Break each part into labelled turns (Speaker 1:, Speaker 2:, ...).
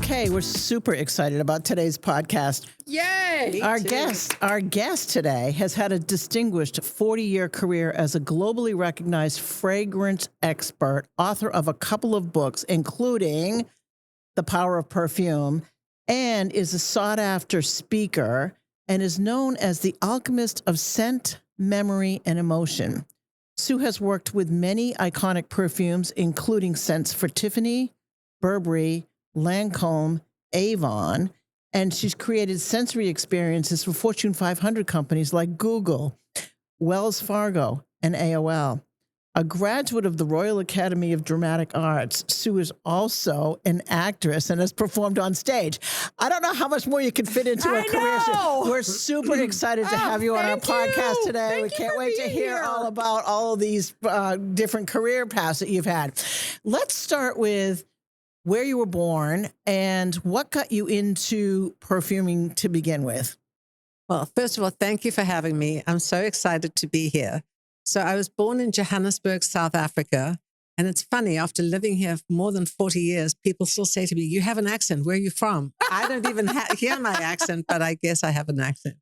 Speaker 1: Okay, we're super excited about today's podcast.
Speaker 2: Yay!
Speaker 1: Our guest today has had a distinguished 40-year career as a globally recognized fragrance expert, author of a couple of books, including The Power of Perfume, and is a sought-after speaker and is known as the alchemist of scent, memory, and emotion. Sue has worked with many iconic perfumes, including scents for Tiffany, Burberry, Lancôme, Avon, and she's created sensory experiences for Fortune 500 companies like Google, Wells Fargo, and AOL. A graduate of the Royal Academy of Dramatic Arts, Sue is also an actress and has performed on stage. I don't know how much more you can fit into a career. We're super excited to have you on our podcast today. We can't wait to hear all about all of these different career paths that you've had. Let's start with where you were born and what got you into perfuming to begin with.
Speaker 2: Well, first of all, thank you for having me. I'm so excited to be here. So I was born in Johannesburg, South Africa. And it's funny, after living here for more than 40 years, people still say to me, you have an accent. Where are you from? I don't even hear my accent, but I guess I have an accent.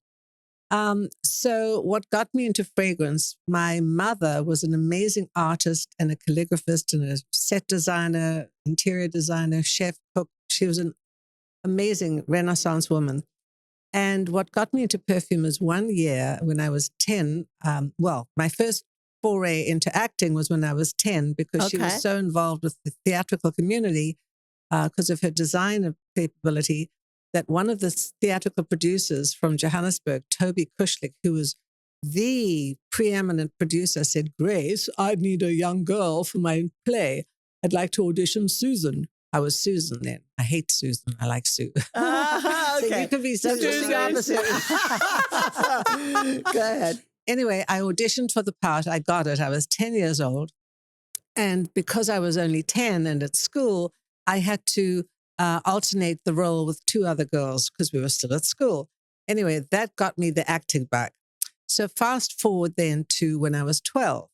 Speaker 2: So what got me into fragrance, my mother was an amazing artist and a calligraphist and a set designer, interior designer, chef, cook. She was an amazing Renaissance woman. And what got me into perfume is one year when I was 10, my first foray into acting was when I was 10 because she was so involved with the theatrical community because of her design capability that one of the theatrical producers from Johannesburg, Toby Kushlik, who was the preeminent producer, said, Grace, I need a young girl for my play. I'd like to audition Susan. I was Susan then. I hate Susan. I like Sue.
Speaker 1: Okay.
Speaker 2: So you could be Susan.
Speaker 1: Just the opposite. Go ahead.
Speaker 2: Anyway, I auditioned for the part. I got it. I was 10 years old. And because I was only 10 and at school, I had to alternate the role with two other girls because we were still at school. Anyway, that got me the acting bug. So fast forward then to when I was 12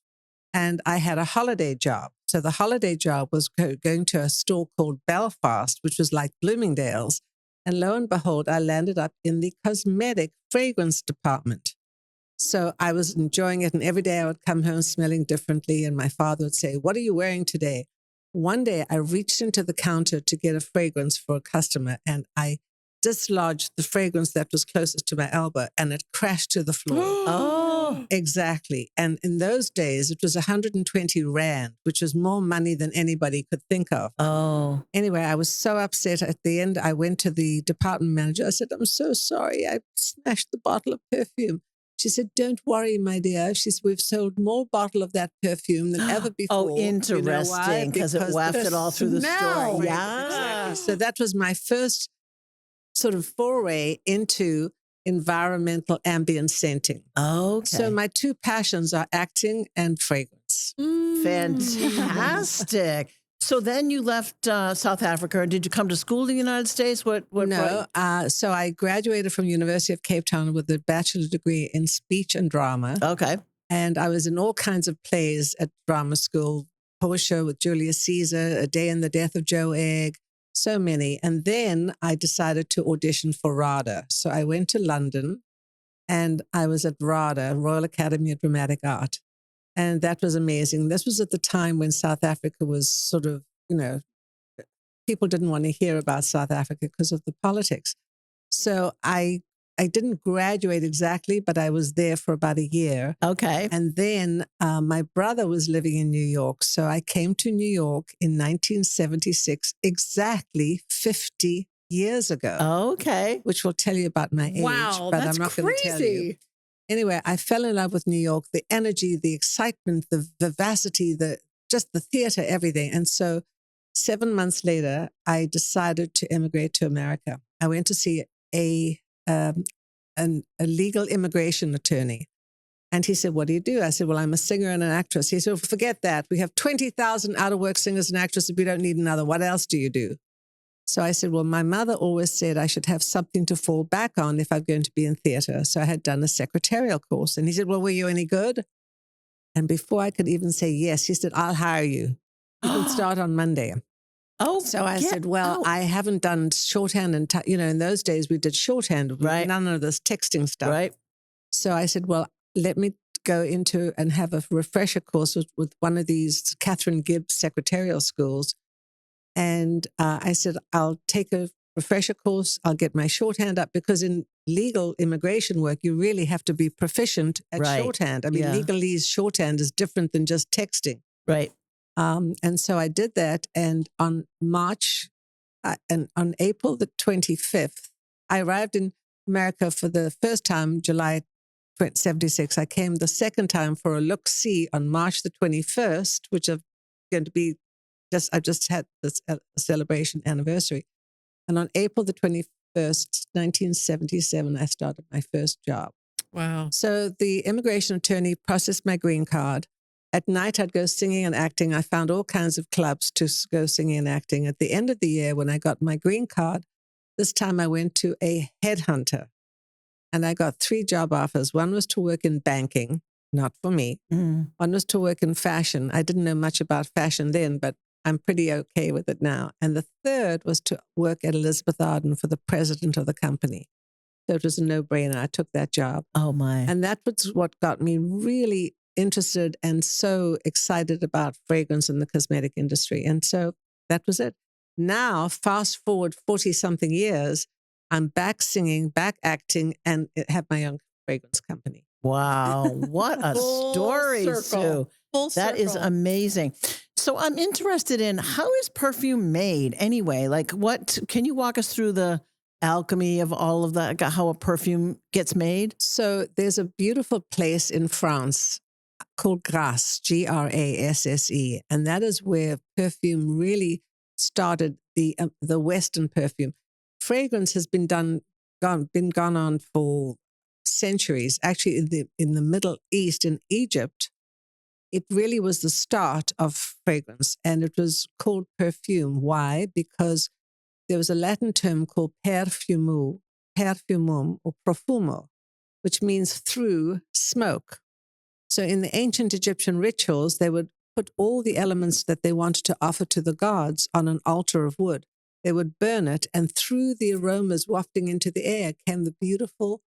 Speaker 2: and I had a holiday job. So the holiday job was going to a store called Belfast, which was like Bloomingdale's. And lo and behold, I landed up in the cosmetic fragrance department. So I was enjoying it. And every day I would come home smelling differently. And my father would say, what are you wearing today? One day I reached into the counter to get a fragrance for a customer and I dislodged the fragrance that was closest to my elbow and it crashed to the floor.
Speaker 1: Oh,
Speaker 2: exactly. And in those days, it was 120 Rand, which was more money than anybody could think of.
Speaker 1: Oh.
Speaker 2: Anyway, I was so upset. At the end, I went to the department manager. I said, I'm so sorry. I smashed the bottle of perfume. She said, don't worry, my dear. She said, we've sold more bottle of that perfume than ever before.
Speaker 1: Oh, interesting, because it wafted all through the store. Yeah.
Speaker 2: Exactly. So that was my first sort of foray into environmental ambient scenting.
Speaker 1: Okay.
Speaker 2: So my two passions are acting and fragrance.
Speaker 1: Fantastic. So then you left South Africa. Did you come to school in the United States?
Speaker 2: No. So I graduated from University of Cape Town with a bachelor degree in speech and drama.
Speaker 1: Okay.
Speaker 2: And I was in all kinds of plays at drama school, Portia with Julius Caesar, A Day in the Death of Joe Egg, so many. And then I decided to audition for RADA. So I went to London and I was at RADA, Royal Academy of Dramatic Art. And that was amazing. This was at the time when South Africa was sort of, people didn't want to hear about South Africa because of the politics. So I didn't graduate exactly, but I was there for about a year.
Speaker 1: Okay.
Speaker 2: And then my brother was living in New York. So I came to New York in 1976, exactly 50 years ago.
Speaker 1: Okay.
Speaker 2: Which will tell you about my age.
Speaker 3: Wow,
Speaker 2: but
Speaker 3: that's
Speaker 2: I'm not going to tell you.
Speaker 3: crazy.
Speaker 2: Anyway, I fell in love with New York, the energy, the excitement, the vivacity, just the theater, everything. And so 7 months later, I decided to immigrate to America. I went to see a legal immigration attorney. And he said, what do you do? I said, well, I'm a singer and an actress. He said, well, forget that. We have 20,000 out-of-work singers and actresses. We don't need another. What else do you do? So I said, well, my mother always said I should have something to fall back on if I'm going to be in theater. So I had done a secretarial course. And he said, well, were you any good? And before I could even say yes, he said, I'll hire you. You can start on Monday.
Speaker 1: Oh,
Speaker 2: So I
Speaker 1: get
Speaker 2: said, well,
Speaker 1: out.
Speaker 2: I haven't done shorthand. And, in those days we did shorthand.
Speaker 1: Right.
Speaker 2: None of this texting stuff.
Speaker 1: Right.
Speaker 2: So I said, well, let me go into and have a refresher course with one of these Catherine Gibbs secretarial schools. And I said, I'll take a refresher course. I'll get my shorthand up, because in legal immigration work, you really have to be proficient at
Speaker 1: Right.
Speaker 2: shorthand. I mean,
Speaker 1: Yeah.
Speaker 2: legalese shorthand is different than just texting.
Speaker 1: Right.
Speaker 2: And so I did that. And on April the 25th, I arrived in America for the first time, July 76. I came the second time for a look-see on March the 21st, which is going to be I just had this celebration anniversary. And on April the 21st, 1977, I started my first job.
Speaker 1: Wow.
Speaker 2: So the immigration attorney processed my green card. At night, I'd go singing and acting. I found all kinds of clubs to go singing and acting. At the end of the year, when I got my green card, this time I went to a headhunter, and I got 3 job offers. One was to work in banking, not for me.
Speaker 1: Mm.
Speaker 2: One was to work in fashion. I didn't know much about fashion then, but I'm pretty okay with it now. And the third was to work at Elizabeth Arden for the president of the company. So it was a no-brainer. I took that job.
Speaker 1: Oh, my.
Speaker 2: And that was what got me really interested and so excited about fragrance in the cosmetic industry. And so that was it. Now, fast forward 40-something years, I'm back singing, back acting, and have my own fragrance company.
Speaker 1: Wow. What a story, Sue. That is amazing. So I'm interested in, how is perfume made anyway? Like, can you walk us through the alchemy of all of that, how a perfume gets made?
Speaker 2: So there's a beautiful place in France called Grasse, Grasse, and that is where perfume really started, the Western perfume. Fragrance has been gone on for centuries. Actually, in the Middle East, in Egypt, it really was the start of fragrance, and it was called perfume. Why? Because there was a Latin term called perfumum or profumo, which means through smoke. So in the ancient Egyptian rituals, they would put all the elements that they wanted to offer to the gods on an altar of wood. They would burn it, and through the aromas wafting into the air came the beautiful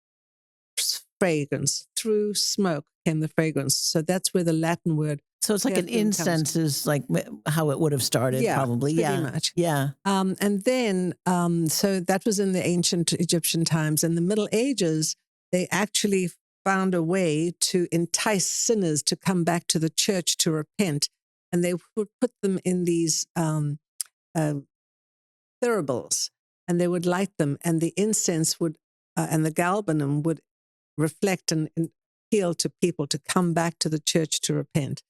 Speaker 2: fragrance. Through smoke came the fragrance. So that's where the Latin word.
Speaker 1: So it's like an incense is like how it would have started, probably.
Speaker 2: Pretty much.
Speaker 1: Yeah.
Speaker 2: And then, so that was in the ancient Egyptian times. In the Middle Ages, they actually found a way to entice sinners to come back to the church to repent. And they would put them in these thuribles, and they would light them, and the incense would, and the galbanum would reflect and appeal to people to come back to the church to repent.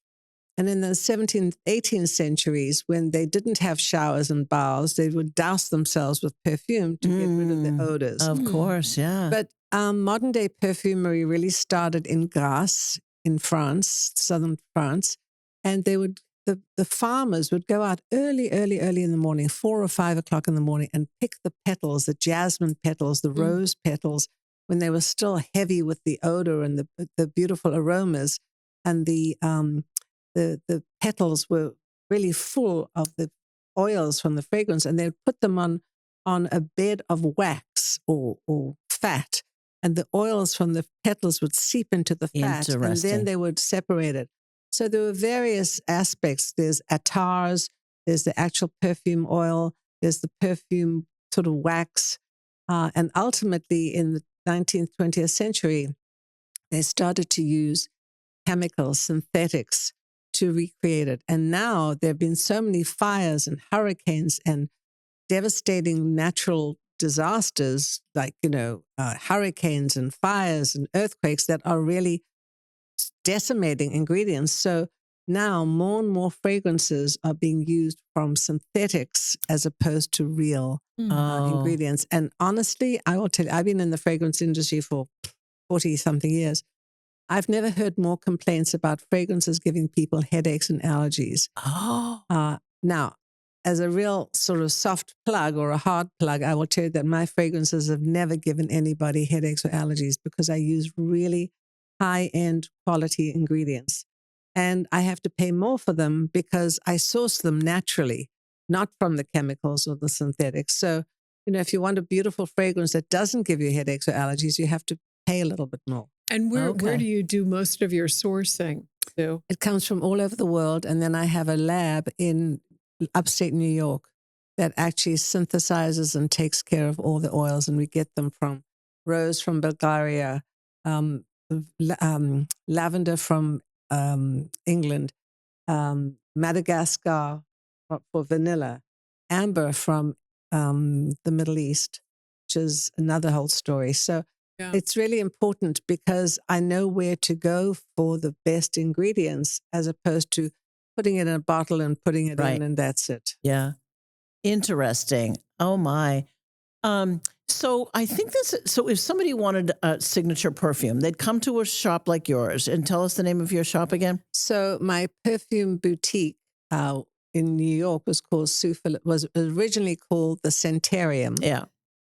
Speaker 2: And in the 17th, 18th centuries, when they didn't have showers and baths, they would douse themselves with perfume to get rid of the odors.
Speaker 1: Of course, yeah.
Speaker 2: But modern day perfumery really started in Grasse in France, southern France, and they would the farmers would go out early in the morning, 4 or 5 o'clock in the morning, and pick the petals, the jasmine petals, the rose petals, when they were still heavy with the odor and the beautiful aromas, and the petals were really full of the oils from the fragrance, and they would put them on a bed of wax or fat, and the oils from the petals would seep into the fat, and then they would separate it. So there were various aspects. There's attars, there's the actual perfume oil, there's the perfume sort of wax, and ultimately in the 19th, 20th century, they started to use chemicals, synthetics, to recreate it. And now there have been so many fires and hurricanes and devastating natural disasters, like, hurricanes and fires and earthquakes that are really decimating ingredients. So now more and more fragrances are being used from synthetics as opposed to real ingredients. And honestly, I will tell you, I've been in the fragrance industry for 40-something years. I've never heard more complaints about fragrances giving people headaches and allergies. Now, as a real sort of soft plug or a hard plug, I will tell you that my fragrances have never given anybody headaches or allergies, because I use really high-end quality ingredients. And I have to pay more for them because I source them naturally, not from the chemicals or the synthetics. So, if you want a beautiful fragrance that doesn't give you headaches or allergies, you have to pay a little bit more.
Speaker 3: And where
Speaker 1: Okay.
Speaker 3: do you do most of your sourcing, Sue?
Speaker 2: It comes from all over the world. And then I have a lab in upstate New York that actually synthesizes and takes care of all the oils. And we get them from rose from Bulgaria, um, lavender from England, Madagascar for vanilla, amber from the Middle East, which is another whole story. So
Speaker 3: Yeah.
Speaker 2: it's really important because I know where to go for the best ingredients as opposed to putting it in a bottle and putting it
Speaker 1: Right.
Speaker 2: in and that's it.
Speaker 1: Yeah. Interesting. Oh my. So I think so if somebody wanted a signature perfume, they'd come to a shop like yours, and tell us the name of your shop again.
Speaker 2: So my perfume boutique in New York was called was originally called the Centarium.
Speaker 1: Yeah.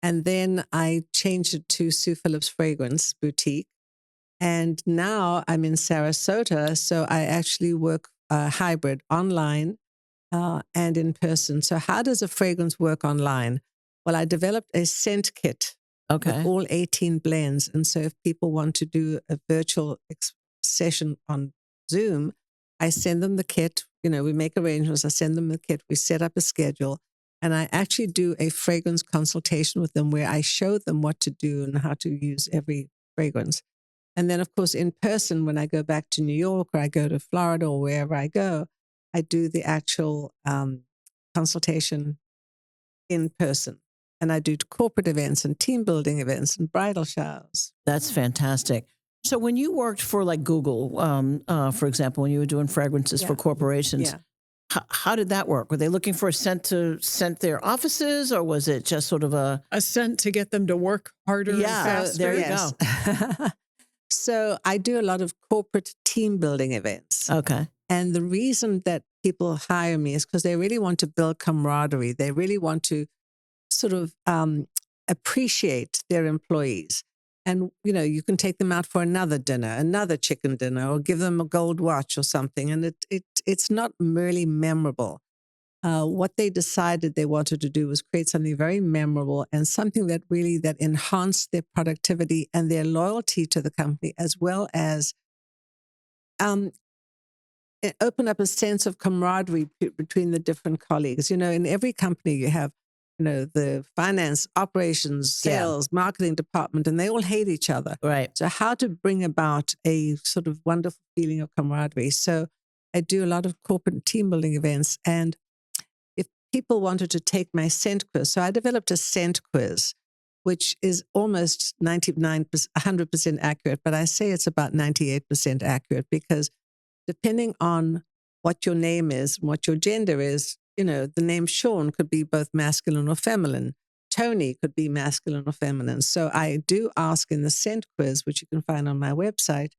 Speaker 2: And then I changed it to Sue Phillips Fragrance Boutique. And now I'm in Sarasota. So I actually work hybrid online and in person. So how does a fragrance work online? Well, I developed a scent kit with
Speaker 1: Okay.
Speaker 2: all 18 blends. And so if people want to do a virtual session on Zoom, I send them the kit. We make arrangements. I send them the kit. We set up a schedule. And I actually do a fragrance consultation with them where I show them what to do and how to use every fragrance. And then, of course, in person, when I go back to New York or I go to Florida or wherever I go, I do the actual consultation in person. And I do corporate events and team building events and bridal showers.
Speaker 1: That's fantastic. So when you worked for like Google, for example, when you were doing fragrances for corporations,
Speaker 2: Yeah.
Speaker 1: how did that work? Were they looking for a scent to scent their offices, or was it just sort of a
Speaker 3: scent to get them to work harder and faster?
Speaker 1: there you
Speaker 2: go. So I do a lot of corporate team building events.
Speaker 1: Okay.
Speaker 2: And the reason that people hire me is because they really want to build camaraderie. They really want to sort of appreciate their employees. And, you can take them out for another dinner, another chicken dinner, or give them a gold watch or something. And it's not merely memorable. What they decided they wanted to do was create something very memorable and something that enhanced their productivity and their loyalty to the company, as well as open up a sense of camaraderie between the different colleagues. In every company you have, the finance, operations, sales, marketing department, and they all hate each other.
Speaker 1: Right.
Speaker 2: So how to bring about a sort of wonderful feeling of camaraderie. So I do a lot of corporate team building events. And if people wanted to take my scent quiz, so I developed a scent quiz, which is almost 100% accurate, but I say it's about 98% accurate because depending on what your name is and what your gender is, the name Sean could be both masculine or feminine. Tony could be masculine or feminine. So I do ask in the scent quiz, which you can find on my website,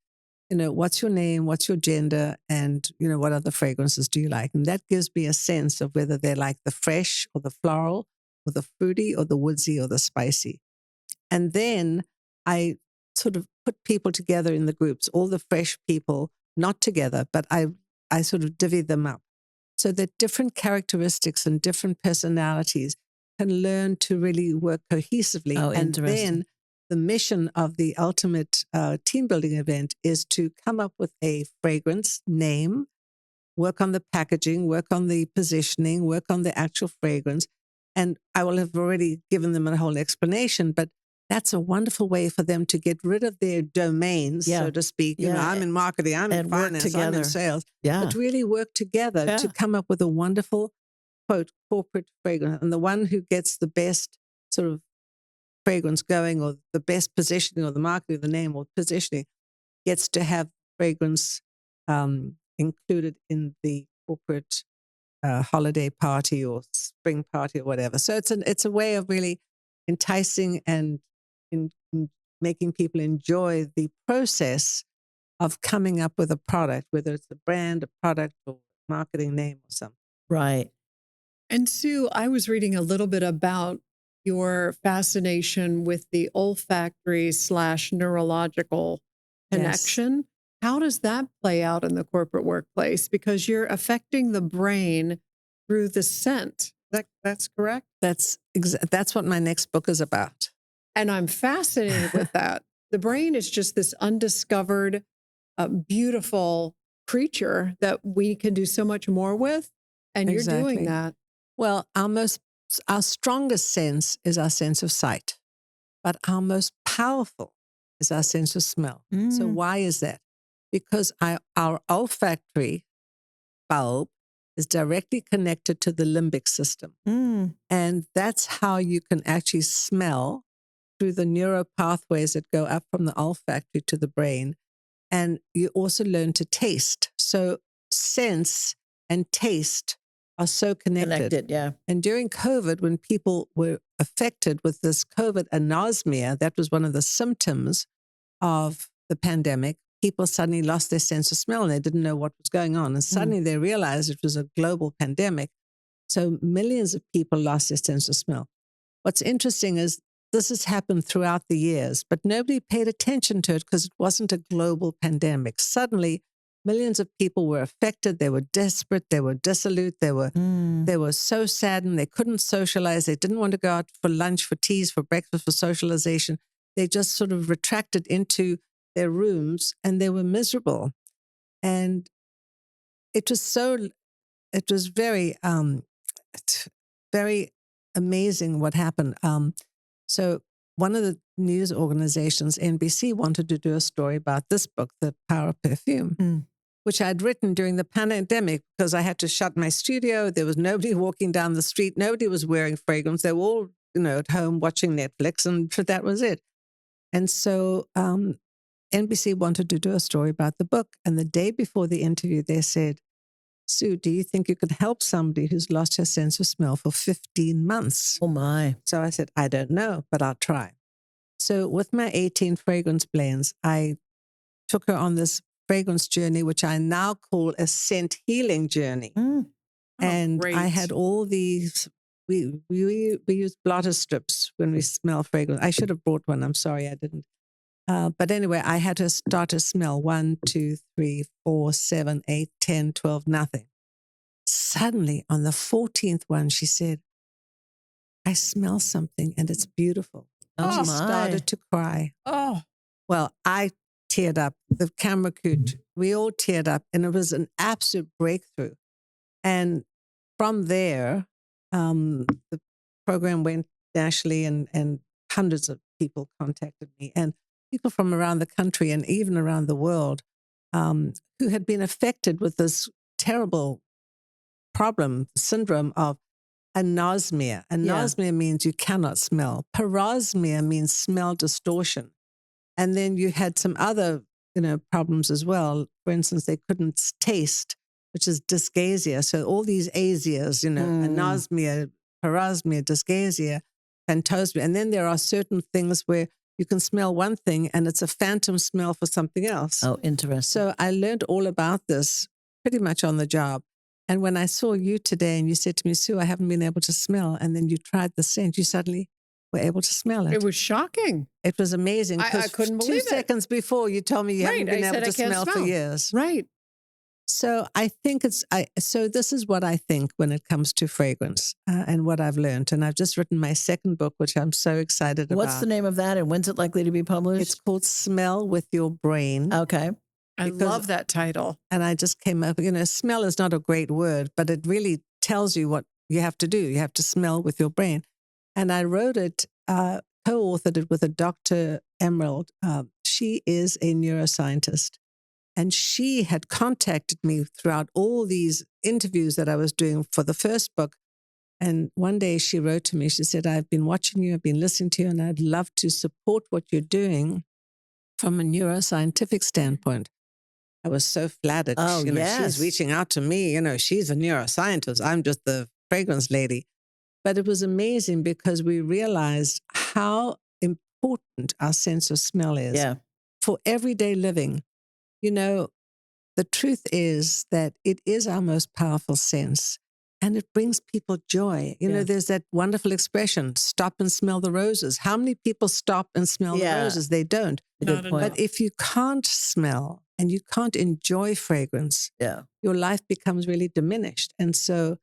Speaker 2: what's your name, what's your gender, and, what other fragrances do you like? And that gives me a sense of whether they like the fresh or the floral or the fruity or the woodsy or the spicy. And then I sort of put people together in the groups, all the fresh people, not together, but I sort of divvy them up so that different characteristics and different personalities can learn to really work cohesively.
Speaker 1: Oh,
Speaker 2: and
Speaker 1: interesting.
Speaker 2: then the mission of the ultimate team building event is to come up with a fragrance name, work on the packaging, work on the positioning, work on the actual fragrance. And I will have already given them a whole explanation, but that's a wonderful way for them to get rid of their domains, so to speak. I'm in marketing, I'm in finance, I'm in sales. But really work together to come up with a wonderful, quote, corporate fragrance. And the one who gets the best sort of fragrance going, or the best positioning, or the marketing, the name, or positioning, gets to have fragrance included in the corporate holiday party or spring party or whatever. So it's a way of really enticing and in making people enjoy the process of coming up with a product, whether it's a brand, a product, or marketing name or something.
Speaker 1: Right.
Speaker 3: And Sue, I was reading a little bit about your fascination with the olfactory / neurological connection. How does that play out in the corporate workplace? Because you're affecting the brain through the scent. That's correct?
Speaker 2: That's what my next book is about.
Speaker 3: And I'm fascinated with that. The brain is just this undiscovered, beautiful creature that we can do so much more with. And you're doing that.
Speaker 2: Well, our strongest sense is our sense of sight, but our most powerful is our sense of smell. So why is that? Because our olfactory bulb is directly connected to the limbic system. And that's how you can actually smell through the neural pathways that go up from the olfactory to the brain. And you also learn to taste. So sense and taste are so connected.
Speaker 1: Yeah.
Speaker 2: And during COVID, when people were affected with this COVID anosmia, that was one of the symptoms of the pandemic. People suddenly lost their sense of smell and they didn't know what was going on. And suddenly they realized it was a global pandemic. So millions of people lost their sense of smell. What's interesting is this has happened throughout the years, but nobody paid attention to it because it wasn't a global pandemic. Suddenly, millions of people were affected. They were desperate. They were dissolute. They were so saddened. They couldn't socialize. They didn't want to go out for lunch, for teas, for breakfast, for socialization. They just sort of retracted into their rooms and they were miserable. And it was very, very amazing what happened. So one of the news organizations, NBC, wanted to do a story about this book, The Power of Perfume, which I'd written during the pandemic because I had to shut my studio. There was nobody walking down the street. Nobody was wearing fragrance. They were all, at home watching Netflix, and that was it. And so NBC wanted to do a story about the book. And the day before the interview, they said, Sue, do you think you could help somebody who's lost her sense of smell for 15 months?
Speaker 1: Oh, my.
Speaker 2: So I said, I don't know, but I'll try. So with my 18 fragrance blends, I took her on this fragrance journey, which I now call a scent healing journey. And
Speaker 3: great.
Speaker 2: I had all these, we use blotter strips when we smell fragrance. I should have brought one. I'm sorry I didn't. But anyway, I had her start to smell 1, 2, 3, 4, 7, 8, 10, 12, nothing. Suddenly on the 14th one, she said, I smell something and it's beautiful. And she started to cry.
Speaker 3: Oh,
Speaker 2: well, I teared up. The camera crew, we all teared up, and it was an absolute breakthrough. And from there, the program went nationally, and hundreds of people contacted me, and people from around the country and even around the world who had been affected with this terrible syndrome of anosmia. Anosmia means you cannot smell. Parosmia means smell distortion. And then you had some other, problems as well. For instance, they couldn't taste, which is dysgeusia. So all these asias, anosmia, parosmia, dysgeusia, phantosmia. And then there are certain things where you can smell one thing and it's a phantom smell for something else.
Speaker 1: Oh, interesting.
Speaker 2: So I learned all about this pretty much on the job. And when I saw you today and you said to me, Sue, I haven't been able to smell, and then you tried the scent, you suddenly were able to smell it.
Speaker 3: It was shocking.
Speaker 2: It was amazing.
Speaker 3: I couldn't believe it.
Speaker 2: 2 seconds before, you told me you haven't been able to smell for years.
Speaker 3: Right.
Speaker 2: So I think so this is what I think when it comes to fragrance and what I've learned. And I've just written my second book, which I'm so excited about.
Speaker 1: What's the name of that, and when's it likely to be published?
Speaker 2: It's called Smell with Your Brain.
Speaker 1: Okay.
Speaker 3: I love that title.
Speaker 2: And I just came up, smell is not a great word, but it really tells you what you have to do. You have to smell with your brain. And I wrote it, co-authored it with a Dr. Emerald. She is a neuroscientist. And she had contacted me throughout all these interviews that I was doing for the first book. And one day she wrote to me, she said, I've been watching you, I've been listening to you, and I'd love to support what you're doing from a neuroscientific standpoint. I was so flattered.
Speaker 1: Oh, yes.
Speaker 2: She's reaching out to me. She's a neuroscientist. I'm just the fragrance lady. But it was amazing because we realized how important our sense of smell is for everyday living. The truth is that it is our most powerful sense, and it brings people joy. There's that wonderful expression, stop and smell the roses. How many people stop and smell the roses? They don't.
Speaker 1: Good point.
Speaker 2: But if you can't smell and you can't enjoy fragrance, your life becomes really diminished. And so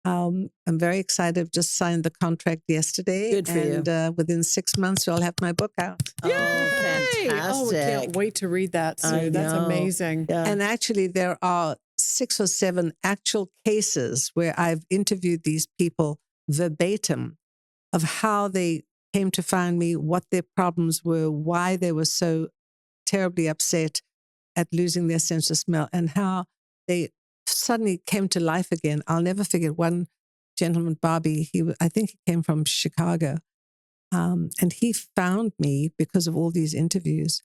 Speaker 2: I'm very excited. Just signed the contract yesterday.
Speaker 1: Good for you.
Speaker 2: And within 6 months, I'll have my book out.
Speaker 1: Oh,
Speaker 3: Yay!
Speaker 1: fantastic.
Speaker 3: Oh, we can't wait to read that,
Speaker 1: I
Speaker 3: Sue. That's
Speaker 1: know.
Speaker 3: amazing.
Speaker 1: Yeah.
Speaker 2: And actually, there are 6 or 7 actual cases where I've interviewed these people verbatim of how they came to find me, what their problems were, why they were so terribly upset at losing their sense of smell, and how they suddenly came to life again. I'll never forget one gentleman, Bobby. I think he came from Chicago, and he found me because of all these interviews.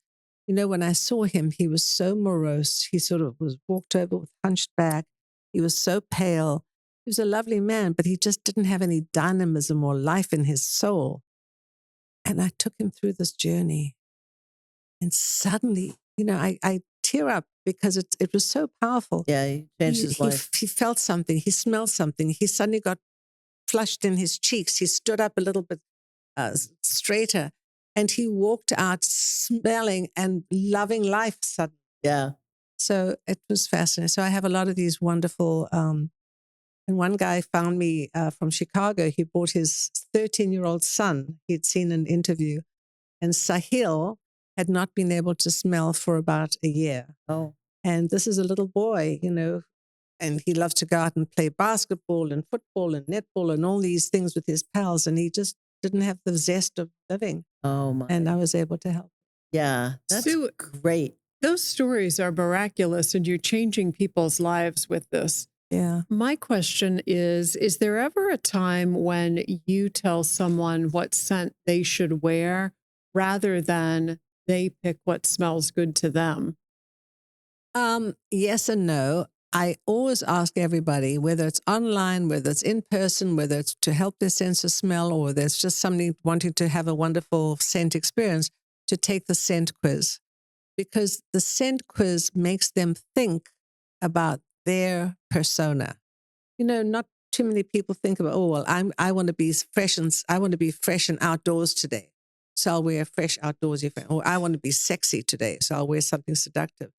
Speaker 2: You know, when I saw him, he was so morose. He sort of was walked over with hunched back. He was so pale. He was a lovely man, but he just didn't have any dynamism or life in his soul. And I took him through this journey. And suddenly, you know, I tear up because it was so powerful.
Speaker 1: Yeah, he changed his life.
Speaker 2: He felt something. He smelled something. He suddenly got flushed in his cheeks. He stood up a little bit straighter, and he walked out smelling and loving life suddenly.
Speaker 1: Yeah.
Speaker 2: So it was fascinating. So I have a lot of these wonderful, and one guy found me from Chicago. He brought his 13-year-old son. He'd seen an interview, and Sahil had not been able to smell for about a year.
Speaker 1: Oh.
Speaker 2: And this is a little boy, you know, and he loves to go out and play basketball and football and netball and all these things with his pals. And he just didn't have the zest of living.
Speaker 1: Oh, my.
Speaker 2: And I was able to help.
Speaker 1: Yeah, that's
Speaker 3: Sue,
Speaker 1: great.
Speaker 3: those stories are miraculous, and you're changing people's lives with this.
Speaker 2: Yeah.
Speaker 3: My question is there ever a time when you tell someone what scent they should wear rather than they pick what smells good to them?
Speaker 2: Yes and no. I always ask everybody, whether it's online, whether it's in person, whether it's to help their sense of smell, or there's just somebody wanting to have a wonderful scent experience, to take the scent quiz. Because the scent quiz makes them think about their persona. You know, not too many people think about, oh, well, I want to be fresh and outdoors today, so I'll wear a fresh outdoorsy friend. Or I want to be sexy today, so I'll wear something seductive.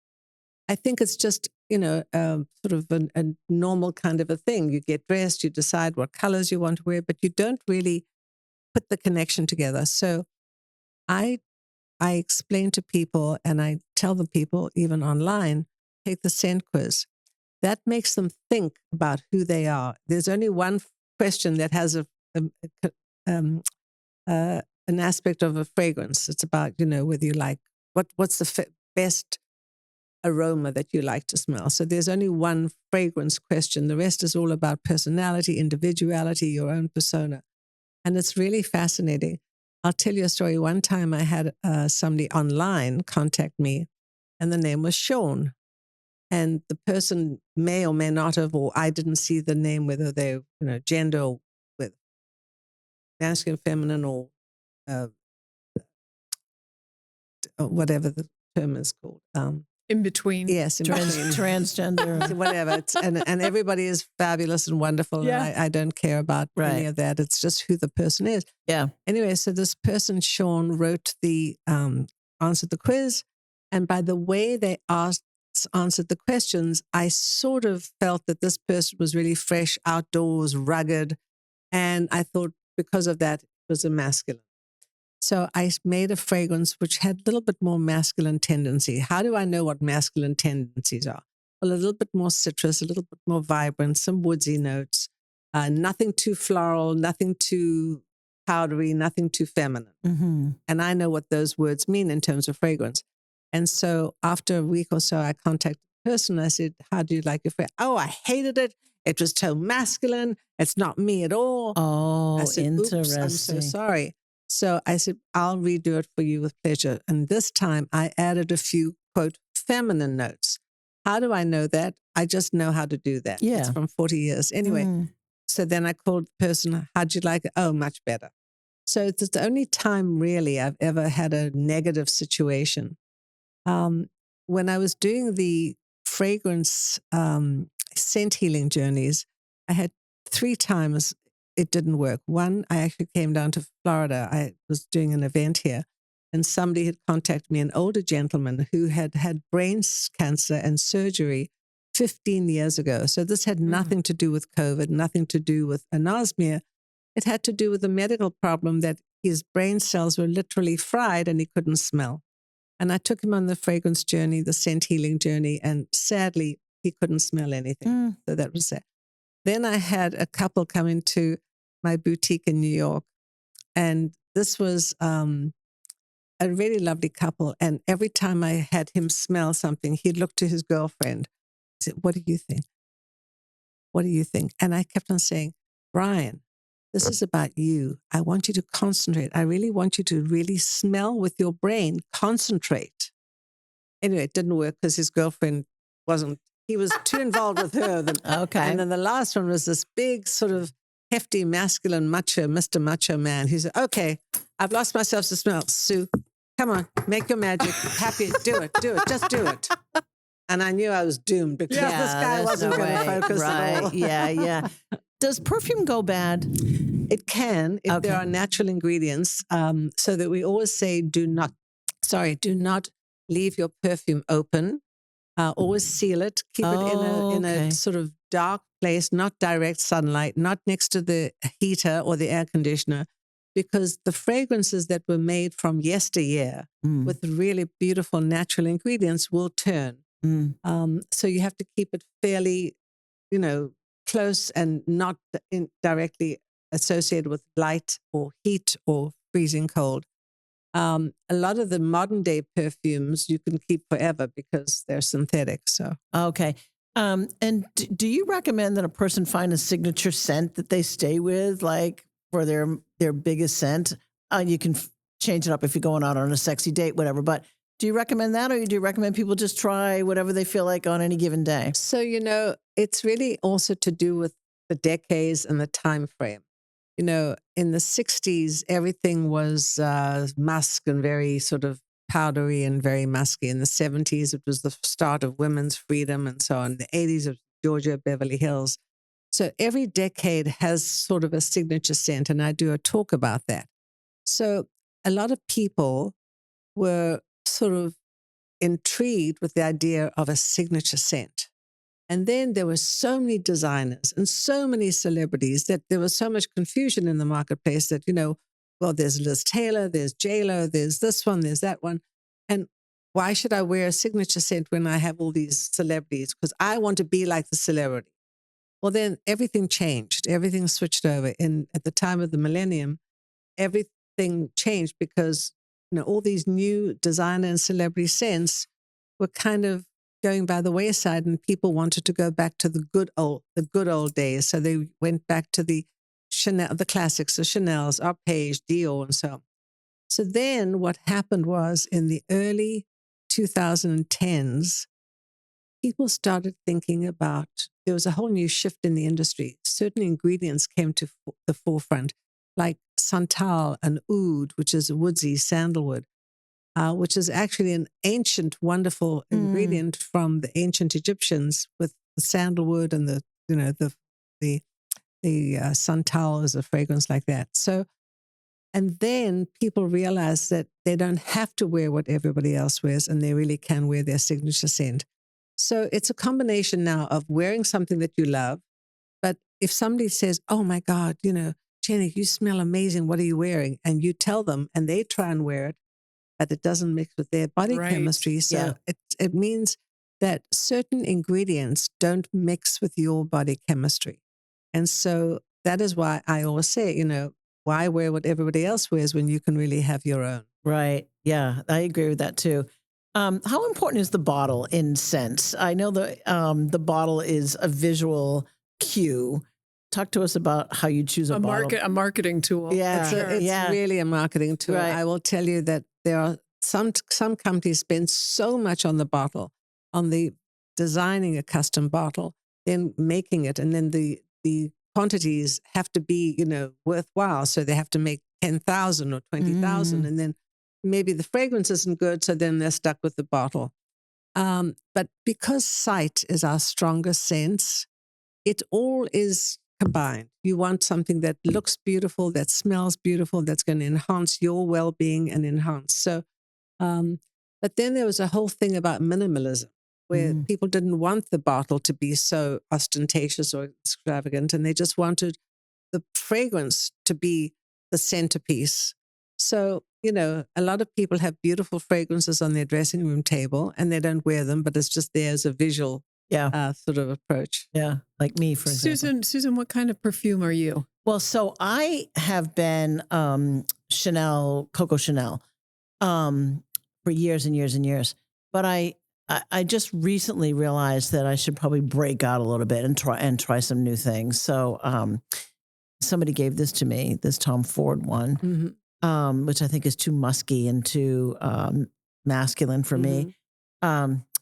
Speaker 2: I think it's just, you know, sort of a normal kind of a thing. You get dressed, you decide what colors you want to wear, but you don't really put the connection together. So I explain to people, and I tell the people, even online, take the scent quiz. That makes them think about who they are. There's only one question that has an aspect of a fragrance. It's about, you know, whether you like, what's the best aroma that you like to smell. So there's only one fragrance question. The rest is all about personality, individuality, your own persona. And it's really fascinating. I'll tell you a story. One time I had somebody online contact me, and the name was Sean. And the person may or may not have, or I didn't see the name, whether they're, you know, gender, or with masculine, feminine, or whatever the term is called.
Speaker 3: In between.
Speaker 2: Yes, in between.
Speaker 1: Transgender.
Speaker 2: Whatever. And everybody is fabulous and wonderful.
Speaker 3: Yeah.
Speaker 2: And I don't care about any of that. It's just who the person is.
Speaker 1: Yeah.
Speaker 2: Anyway, so this person, Sean, answered the quiz. And by the way they answered the questions, I sort of felt that this person was really fresh, outdoors, rugged. And I thought because of that, it was a masculine. So I made a fragrance which had a little bit more masculine tendency. How do I know what masculine tendencies are? Well, a little bit more citrus, a little bit more vibrant, some woodsy notes, nothing too floral, nothing too powdery, nothing too feminine.
Speaker 1: Mm-hmm.
Speaker 2: And I know what those words mean in terms of fragrance. And so after a week or so, I contacted the person. I said, how do you like your fragrance? Oh, I hated it. It was too masculine. It's not me at all.
Speaker 1: Oh,
Speaker 2: I said,
Speaker 1: interesting.
Speaker 2: oops, I'm so sorry. So I said, I'll redo it for you with pleasure. And this time I added a few, quote, feminine notes. How do I know that? I just know how to do that.
Speaker 1: Yeah.
Speaker 2: It's from 40 years. Anyway, So then I called the person, how'd you like it? Oh, much better. So it's the only time really I've ever had a negative situation. When I was doing the fragrance scent healing journeys, I had 3 times it didn't work. One, I actually came down to Florida. I was doing an event here, and somebody had contacted me, an older gentleman who had had brain cancer and surgery 15 years ago. So this had nothing to do with COVID, nothing to do with anosmia. It had to do with a medical problem that his brain cells were literally fried and he couldn't smell. And I took him on the fragrance journey, the scent healing journey, and sadly, he couldn't smell anything. So that was sad. Then I had a couple come into my boutique in New York, and this was a really lovely couple. And every time I had him smell something, he'd look to his girlfriend. He said, "What do you think? What do you think?" And I kept on saying, "Brian, this is about you. I want you to concentrate. I really want you to really smell with your brain. Concentrate." Anyway, it didn't work because his girlfriend he was too involved with her.
Speaker 1: Okay.
Speaker 2: And then the last one was this big sort of hefty, masculine, macho, Mr. Macho Man. He said, "Okay, I've lost myself to smell. Sue, come on, make your magic. Happy, do it, just do it." And I knew I was doomed because this guy wasn't going to focus at all.
Speaker 1: Yeah. Does perfume go bad?
Speaker 2: It can if there are natural ingredients. So that we always say, do not leave your perfume open. Always seal it. Keep it in a sort of dark place, not direct sunlight, not next to the heater or the air conditioner, because the fragrances that were made from yesteryear with really beautiful natural ingredients will turn. So you have to keep it fairly, close and not directly associated with light or heat or freezing cold. A lot of the modern day perfumes you can keep forever because they're synthetic. So
Speaker 1: okay. And do you recommend that a person find a signature scent that they stay with, like for their biggest scent? You can change it up if you're going out on a sexy date, whatever. But do you recommend that, or do you recommend people just try whatever they feel like on any given day?
Speaker 2: So, it's really also to do with the decades and the time frame. In the 60s, everything was musk and very sort of powdery and very musky. In the 70s, it was the start of women's freedom and so on. The 80s, it was Georgia, Beverly Hills. So every decade has sort of a signature scent, and I do a talk about that. So a lot of people were sort of intrigued with the idea of a signature scent. And then there were so many designers and so many celebrities that there was so much confusion in the marketplace that, there's Liz Taylor, there's J-Lo, there's this one, there's that one. And why should I wear a signature scent when I have all these celebrities? Because I want to be like the celebrity. Well, then everything changed. Everything switched over. And at the time of the millennium, everything changed because, all these new designer and celebrity scents were kind of going by the wayside, and people wanted to go back to the good old days. So they went back to the Chanel, the classics, the Chanel's, Arpège, Dior, and so on. So then what happened was in the early 2010s, people started thinking about, there was a whole new shift in the industry. Certain ingredients came to the forefront, like santal and oud, which is woodsy sandalwood, which is actually an ancient, wonderful ingredient from the ancient Egyptians with the sandalwood and the santal is a fragrance like that. So, and then people realize that they don't have to wear what everybody else wears, and they really can wear their signature scent. So it's a combination now of wearing something that you love. But if somebody says, "Oh my God, Jenny, you smell amazing. What are you wearing?" And you tell them and they try and wear it, but it doesn't mix with their body chemistry. So it means that certain ingredients don't mix with your body chemistry. And so that is why I always say, why wear what everybody else wears when you can really have your own?
Speaker 1: Right. Yeah, I agree with that too. How important is the bottle in scents? I know the bottle is a visual cue. Talk to us about how you choose a bottle.
Speaker 3: A marketing tool.
Speaker 2: Yeah, it's really a marketing tool.
Speaker 1: Right.
Speaker 2: I will tell you that there are some companies spend so much on the bottle, on the designing a custom bottle, then making it, and then the quantities have to be, worthwhile. So they have to make 10,000 or 20,000, and then maybe the fragrance isn't good, so then they're stuck with the bottle. But because sight is our strongest sense, it all is combined. You want something that looks beautiful, that smells beautiful, that's going to enhance your well-being and enhance. So, but then there was a whole thing about minimalism. where people didn't want the bottle to be so ostentatious or extravagant, and they just wanted the fragrance to be the centerpiece. So, a lot of people have beautiful fragrances on their dressing room table and they don't wear them, but it's just there as a visual sort of approach.
Speaker 1: Yeah, like me, for example.
Speaker 3: Susan, what kind of perfume are you?
Speaker 1: Well, so I have been Coco Chanel, for years and years and years. But I just recently realized that I should probably break out a little bit and try some new things. So somebody gave this to me, this Tom Ford one, which I think is too musky and too masculine for me.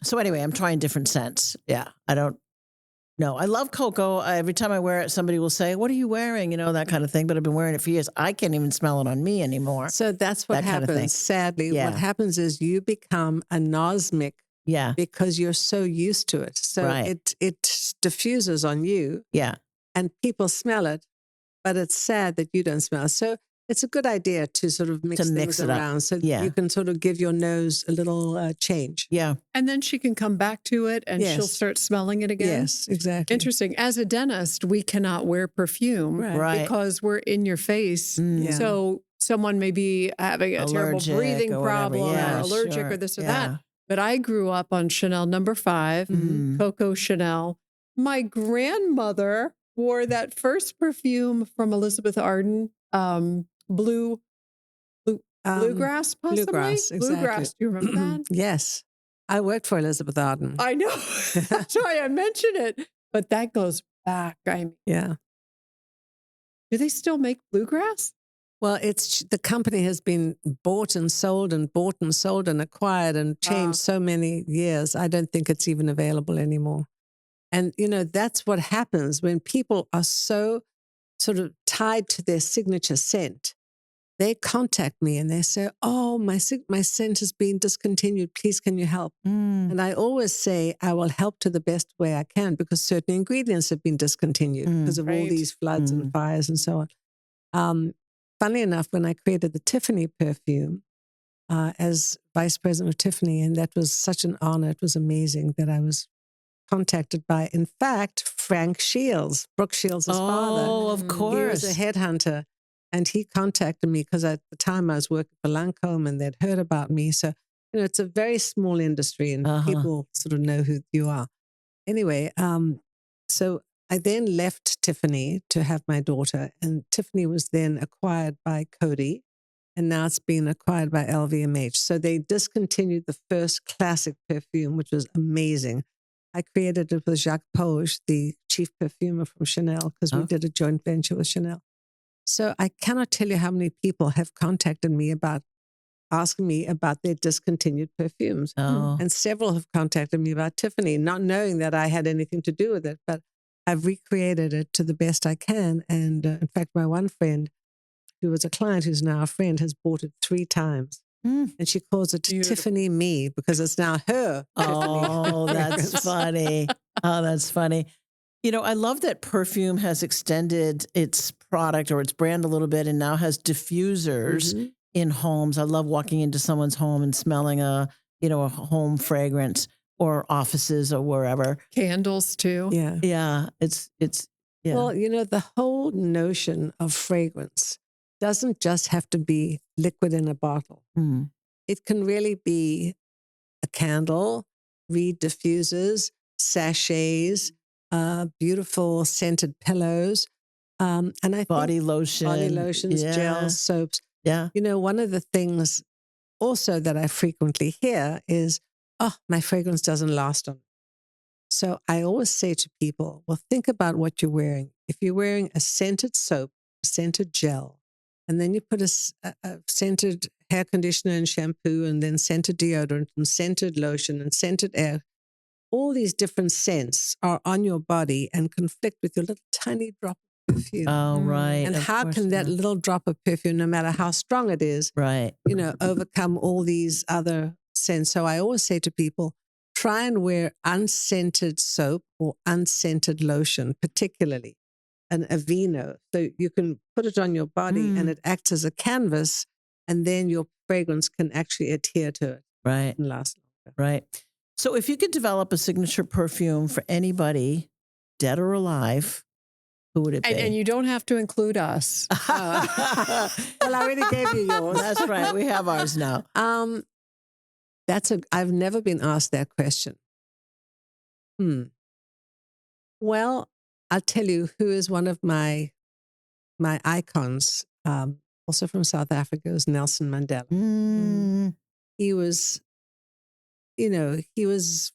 Speaker 1: So anyway, I'm trying different scents. Yeah, I don't know. I love Coco. Every time I wear it, somebody will say, "What are you wearing?" That kind of thing. But I've been wearing it for years. I can't even smell it on me anymore.
Speaker 2: So that's what happens. Sadly, what happens is you become anosmic.
Speaker 1: Yeah.
Speaker 2: Because you're so used to it. So it diffuses on you.
Speaker 1: Yeah.
Speaker 2: And people smell it, but it's sad that you don't smell it. So it's a good idea to sort of mix things around so you can sort of give your nose a little change.
Speaker 1: Yeah.
Speaker 3: And then she can come back to it and she'll start smelling it again.
Speaker 2: Yes, exactly.
Speaker 3: Interesting. As a dentist, we cannot wear perfume because we're in your face. So someone may be having a terrible breathing problem or allergic or this or that. But I grew up on Chanel No. 5, Coco Chanel. My grandmother wore that first perfume from Elizabeth Arden, bluegrass, possibly?
Speaker 2: Bluegrass, exactly.
Speaker 3: Bluegrass, do you remember that?
Speaker 2: Yes. I worked for Elizabeth Arden.
Speaker 3: I know. That's why I mentioned it. But that goes back.
Speaker 2: Yeah.
Speaker 3: Do they still make bluegrass?
Speaker 2: Well, the company has been bought and sold and acquired and changed so many years. I don't think it's even available anymore. And, that's what happens when people are so sort of tied to their signature scent. They contact me and they say, "Oh, my scent has been discontinued. Please, can you help?" And I always say, I will help to the best way I can because certain ingredients have been discontinued because of all these floods and fires and so on. Funnily enough, when I created the Tiffany perfume as vice president of Tiffany, and that was such an honor, it was amazing that I was contacted by, in fact, Frank Shields, Brooke Shields' father.
Speaker 1: Oh, of course.
Speaker 2: He was a headhunter, and he contacted me because at the time I was working for Lancôme and they'd heard about me. So, it's a very small industry and people sort of know who you are. Anyway, so I then left Tiffany to have my daughter, and Tiffany was then acquired by Coty, and now it's been acquired by LVMH. So they discontinued the first classic perfume, which was amazing. I created it with Jacques Poge, the chief perfumer from Chanel, because we did a joint venture with Chanel. So I cannot tell you how many people have contacted me asking me about their discontinued perfumes. And several have contacted me about Tiffany, not knowing that I had anything to do with it, but I've recreated it to the best I can. And in fact, my one friend, who was a client who's now a friend, has bought it 3 times. And she calls it Tiffany Me because it's now her.
Speaker 1: Oh, that's funny. Oh, that's funny. I love that Perfume has extended its product or its brand a little bit and now has diffusers in homes. I love walking into someone's home and smelling a home fragrance, or offices or wherever.
Speaker 3: Candles too.
Speaker 1: Yeah. Yeah. It's
Speaker 2: Well, the whole notion of fragrance doesn't just have to be liquid in a bottle. It can really be a candle, reed diffusers, sachets, beautiful scented pillows, and I think
Speaker 1: body
Speaker 2: lotions, gels, soaps.
Speaker 1: Yeah.
Speaker 2: One of the things also that I frequently hear is, "Oh, my fragrance doesn't last on me." So I always say to people, well, think about what you're wearing. If you're wearing a scented soap, a scented gel, and then you put a scented hair conditioner and shampoo, and then scented deodorant and scented lotion and scented air, all these different scents are on your body and conflict with your little tiny drop of perfume.
Speaker 1: Oh, right.
Speaker 2: And how can that little drop of perfume, no matter how strong it is, overcome all these other scents? So I always say to people, try and wear unscented soap or unscented lotion, particularly an Aveeno. So you can put it on your body and it acts as a canvas, and then your fragrance can actually adhere to it.
Speaker 1: Right.
Speaker 2: And last longer.
Speaker 1: Right. So if you could develop a signature perfume for anybody, dead or alive, who would it be?
Speaker 3: And you don't have to include us.
Speaker 2: Well, I already gave you yours.
Speaker 1: That's right. We have ours now.
Speaker 2: I've never been asked that question. Well, I'll tell you who is one of my icons, also from South Africa, is Nelson Mandela. He was, he was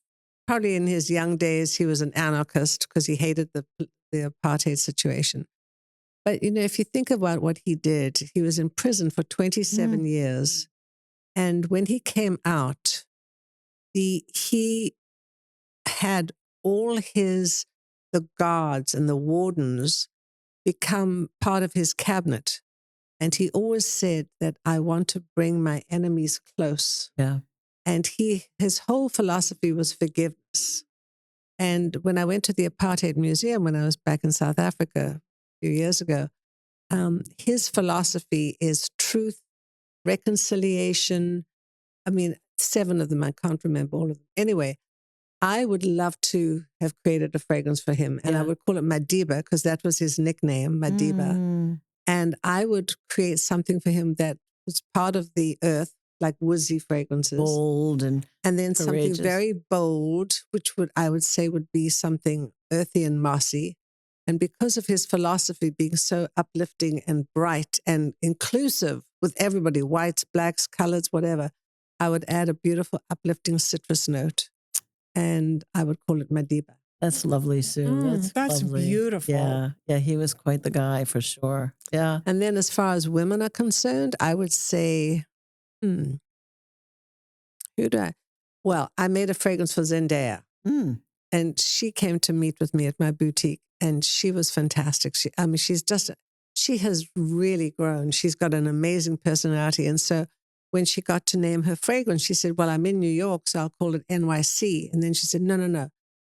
Speaker 2: probably in his young days, he was an anarchist because he hated the apartheid situation. But, if you think about what he did, he was in prison for 27 years. And when he came out, he had all the guards and the wardens become part of his cabinet. And he always said that I want to bring my enemies close.
Speaker 1: Yeah.
Speaker 2: And his whole philosophy was forgiveness. And when I went to the Apartheid Museum when I was back in South Africa a few years ago, his philosophy is truth, reconciliation. I mean, 7 of them, I can't remember all of them. Anyway, I would love to have created a fragrance for him. And I would call it Madiba because that was his nickname, Madiba. And I would create something for him that was part of the earth, like woodsy fragrances.
Speaker 1: Bold and
Speaker 2: then
Speaker 1: courageous.
Speaker 2: Something very bold, which I would say would be something earthy and mossy. And because of his philosophy being so uplifting and bright and inclusive with everybody, whites, blacks, colors, whatever, I would add a beautiful uplifting citrus note. And I would call it Madiba.
Speaker 1: That's lovely, Sue.
Speaker 3: That's
Speaker 1: lovely.
Speaker 3: beautiful.
Speaker 1: Yeah, he was quite the guy for sure. Yeah.
Speaker 2: And then as far as women are concerned, I would say, who do I? Well, I made a fragrance for Zendaya. And she came to meet with me at my boutique, and she was fantastic. She has really grown. She's got an amazing personality. And so when she got to name her fragrance, she said, well, I'm in New York, so I'll call it NYC. And then she said, no,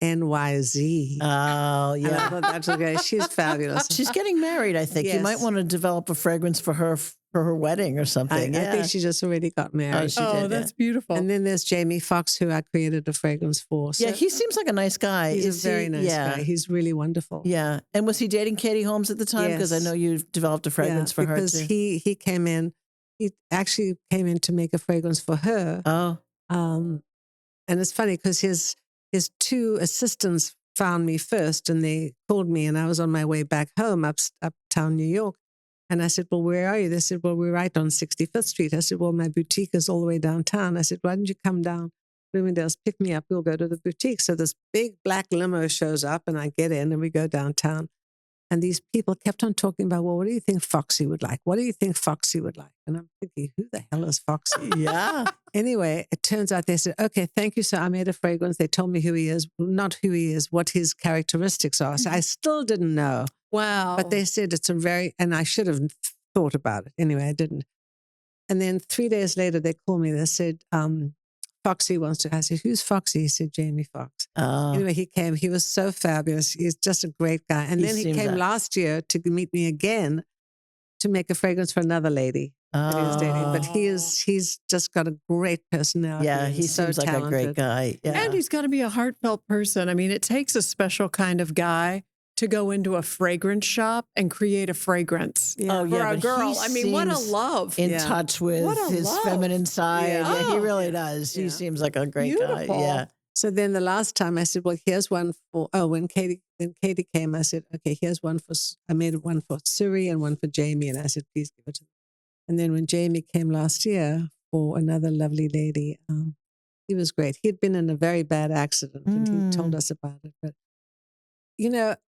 Speaker 2: NYZ.
Speaker 1: Oh, yeah.
Speaker 2: And I thought that's okay. She's fabulous.
Speaker 1: She's getting married, I think.
Speaker 2: Yes.
Speaker 1: You might want to develop a fragrance for her for her wedding or something.
Speaker 2: I think she just already got married.
Speaker 3: That's beautiful.
Speaker 2: And then there's Jamie Foxx, who I created a fragrance for. So
Speaker 1: yeah, he seems like a nice guy.
Speaker 2: He's a very nice guy. He's really wonderful.
Speaker 1: Yeah. And was he dating Katie Holmes at the time? Because I know you developed a fragrance for her too.
Speaker 2: Because he came in. He actually came in to make a fragrance for her.
Speaker 1: Oh.
Speaker 2: And it's funny because his 2 assistants found me first, and they called me, and I was on my way back home uptown New York. And I said, well, where are you? They said, well, we're right on 65th Street. I said, well, my boutique is all the way downtown. I said, why don't you come down Bloomingdale's, pick me up, we'll go to the boutique. So this big black limo shows up, and I get in, and we go downtown. And these people kept on talking about, well, what do you think Foxy would like? What do you think Foxy would like? And I'm thinking, who the hell is Foxy?
Speaker 1: Yeah.
Speaker 2: Anyway, it turns out they said, okay, thank you, sir. I made a fragrance. They told me who he is, not who he is, what his characteristics are. So I still didn't know.
Speaker 3: Wow.
Speaker 2: But they said and I should have thought about it. Anyway, I didn't. And then 3 days later, they called me. They said, Foxy wants to. I said, who's Foxy? He said, Jamie Foxx.
Speaker 1: Oh.
Speaker 2: Anyway, he came. He was so fabulous. He's just a great guy. And then he came last year to meet me again to make a fragrance for another lady that he was dating. But he's just got a great personality.
Speaker 1: Yeah, he seems like a great guy. Yeah.
Speaker 3: And he's got to be a heartfelt person. I mean, it takes a special kind of guy to go into a fragrance shop and create a fragrance for a girl. I mean, what a love.
Speaker 1: In touch with his feminine side. Yeah, he really does. He seems like a great guy. Yeah.
Speaker 2: So then the last time I said, well, here's one for, when Katie came, I said, okay, here's one I made one for Suri and one for Jamie. And I said, please give it to me. And then when Jamie came last year for another lovely lady, he was great. He'd been in a very bad accident and he told us about it. But,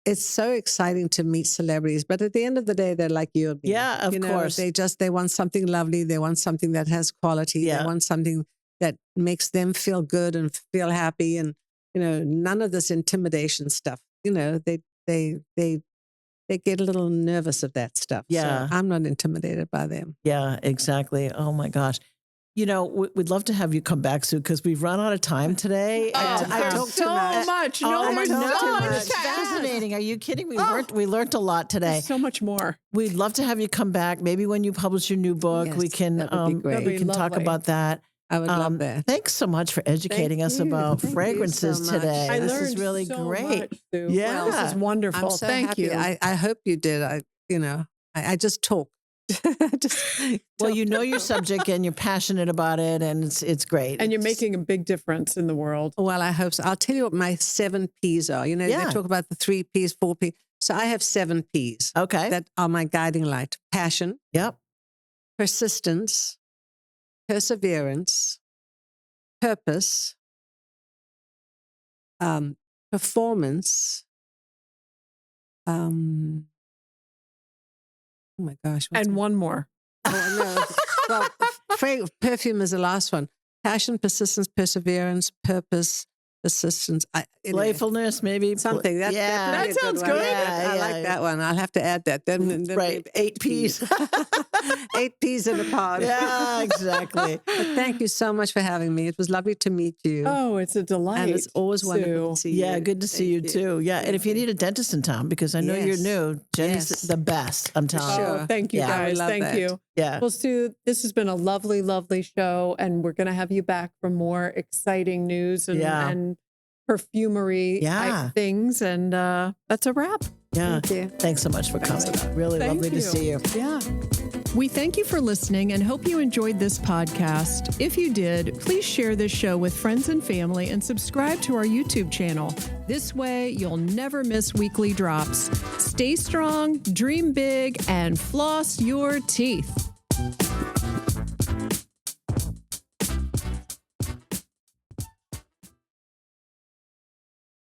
Speaker 2: it's so exciting to meet celebrities, but at the end of the day, they're like you and me.
Speaker 1: Yeah, of course.
Speaker 2: They want something lovely. They want something that has quality.
Speaker 1: Yeah.
Speaker 2: They want something that makes them feel good and feel happy. And, none of this intimidation stuff. They get a little nervous of that stuff.
Speaker 1: Yeah.
Speaker 2: So I'm not intimidated by them.
Speaker 1: Yeah, exactly. Oh my gosh. We'd love to have you come back, Sue, because we've run out of time today.
Speaker 3: I talked so much. There's so much.
Speaker 1: It's fascinating. Are you kidding? We learned a lot today.
Speaker 3: There's so much more.
Speaker 1: We'd love to have you come back. Maybe when you publish your new book,
Speaker 2: Yes,
Speaker 1: we can
Speaker 2: that would be great.
Speaker 1: we can talk about that.
Speaker 2: I would love that.
Speaker 1: Thanks so much for educating us about fragrances today.
Speaker 3: I
Speaker 1: this
Speaker 3: learned
Speaker 1: is really
Speaker 3: so
Speaker 1: great.
Speaker 3: Much, Sue.
Speaker 1: Yeah.
Speaker 3: Well, this is wonderful.
Speaker 2: I'm so
Speaker 3: Thank
Speaker 2: happy.
Speaker 3: you.
Speaker 2: I hope you did. I just talk.
Speaker 1: Well, you know your subject and you're passionate about it, and it's great.
Speaker 3: And you're making a big difference in the world.
Speaker 2: Well, I hope so. I'll tell you what my 7 Ps are. You know, they talk about the 3 Ps, 4 Ps. So I have 7 Ps.
Speaker 1: Okay.
Speaker 2: That are my guiding light. Passion.
Speaker 1: Yep.
Speaker 2: Persistence. Perseverance. Purpose. Performance. Oh my gosh.
Speaker 3: And one more.
Speaker 2: Oh, no. Well, perfume is the last one. Passion, persistence, perseverance, purpose, persistence.
Speaker 1: Playfulness, maybe.
Speaker 2: Something.
Speaker 3: That sounds good.
Speaker 2: Yeah, I like that one. I'll have to add that. Then
Speaker 1: right. 8 Ps.
Speaker 2: 8 Ps in a pod.
Speaker 1: Yeah, exactly.
Speaker 2: But thank you so much for having me. It was lovely to meet you.
Speaker 3: Oh, it's a delight.
Speaker 2: And it's always wonderful to see you.
Speaker 1: Yeah, good to see you too. Yeah, and if you need a dentist in town, because I know you're new, Jenny's the best. I'm telling you.
Speaker 3: Oh, thank you guys. Thank you.
Speaker 1: Yeah.
Speaker 3: Well, Sue, this has been a lovely, lovely show, and we're going to have you back for more exciting news and perfumery type things. And that's a wrap.
Speaker 1: Yeah. Thanks so much for coming. Really lovely to see you.
Speaker 3: Yeah. We thank you for listening and hope you enjoyed this podcast. If you did, please share this show with friends and family and subscribe to our YouTube channel. This way, you'll never miss weekly drops. Stay strong, dream big, and floss your teeth.